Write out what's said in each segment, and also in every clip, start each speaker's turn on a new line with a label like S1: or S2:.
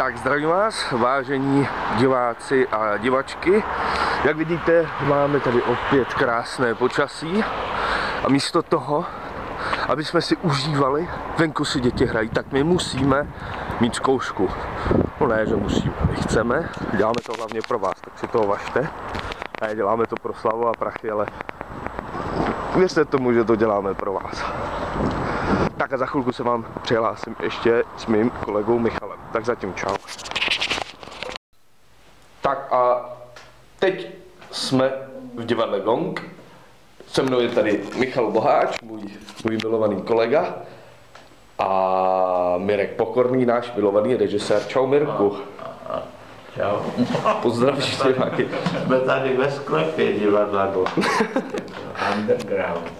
S1: Tak zdravím vás, vážení diváci a divačky. Jak vidíte, máme tady opět krásné počasí a místo toho, aby jsme si užívali, venku si děti hrají, tak my musíme mít zkoušku. No ne, že musíme, my chceme, děláme to hlavně pro vás, tak si toho važte. Ne, děláme to pro slavu a prachy, ale věřte tomu, že to děláme pro vás. Tak a za chvilku se vám přihlásím ještě s mým kolegou Michalem. Tak zatím čau. Tak a teď jsme v divadle Gong. Se mnou je tady Michal Boháč, můj milovaný kolega. A Mirek Pokorný, náš milovaný režisér. Čau Mirku.
S2: Čau.
S1: Pozdravíš diváky.
S2: Jsme tady ve sklepě divadla Gong. Underground.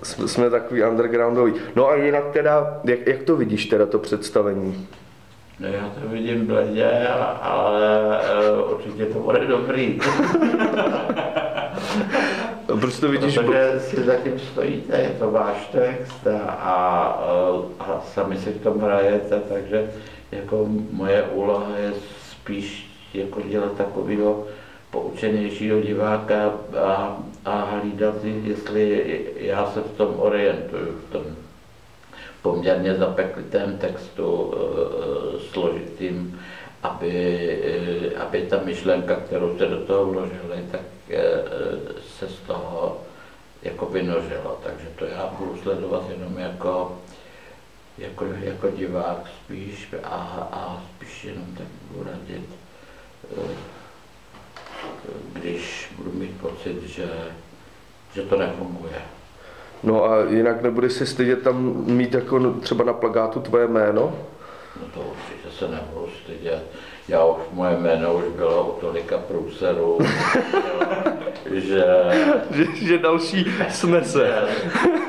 S1: Jsme takový undergroundový. No a jinak teda, jak to vidíš teda to představení?
S2: No já to vidím bledě, ale určitě to bude dobrý.
S1: Proč to vidíš?
S2: Protože si zatím stojíte, je to váš text a sami si v tom hrajete, takže jako moje úloha je spíš jako dělat takového poučenějšího diváka a hlídat, jestli já se v tom orientuju, v tom poměrně zapeklitém textu, složitým, aby ta myšlenka, kterou jste do toho vložili, tak se z toho jako vynožila. Takže to já budu sledovat jenom jako divák spíš a spíš jenom tak budu radit, když budu mít pocit, že to nefunguje.
S1: No a jinak nebudeš si stydět tam mít jako třeba na plakátu tvoje jméno?
S2: No to určitě se nebudu stydět. Moje jméno už bylo u tolika průserů,
S1: že další snese.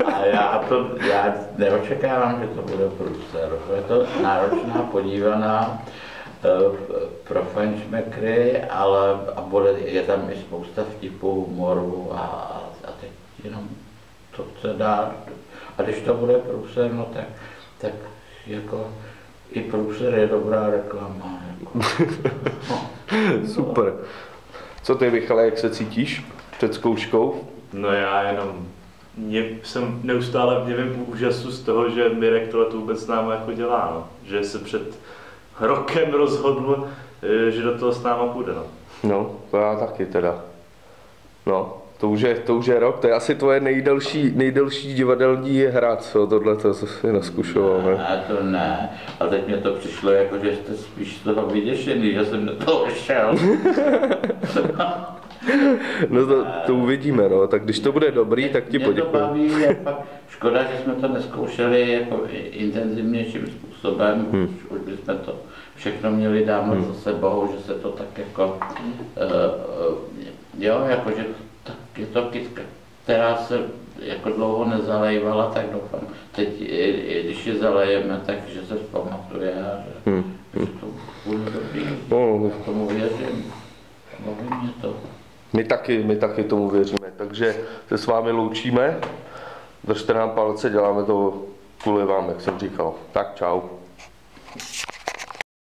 S2: A já neočekávám, že to bude průser. Je to náročná podívaná pro fajnšmekry, ale je tam i spousta vtipů, humoru a teď jenom to se dá. A když to bude průser, no tak jako i průser je dobrá reklama. Jako.
S1: Super. Co ty, Michale, jak se cítíš před zkouškou?
S3: No já jenom, jsem neustále v němém úžasu z toho, že Mirek tohle vůbec s námi jako dělá, no. Že se před rokem rozhodl, že do toho s náma půjde.
S1: No, to já taky teda. No, to už je rok, to je asi tvoje nejdelší divadelní hra, co tohleto, co jsi naskušoval, ne?
S2: Ne, to ne, ale teď mě to přišlo jako, že jste spíš z toho vyděšený, že jsem do toho šel.
S1: No to uvidíme, no, tak když to bude dobrý, tak ti poděkuji.
S2: Mě to baví, je fakt škoda, že jsme to neskoušeli jako intenzivnějším způsobem, už bychom to všechno měli dávno za sebou, že se to tak jako, jakože je to kytka, která se jako dlouho nezalejvala, tak doufám, teď, když je zalejeme, takže se vzpamatuje a že to bude dobrý. Tomu věřím. Baví mě to.
S1: My taky tomu věříme, takže se s vámi loučíme. Držte nám palce, děláme to kvůli vám, jak jsem říkal. Tak čau.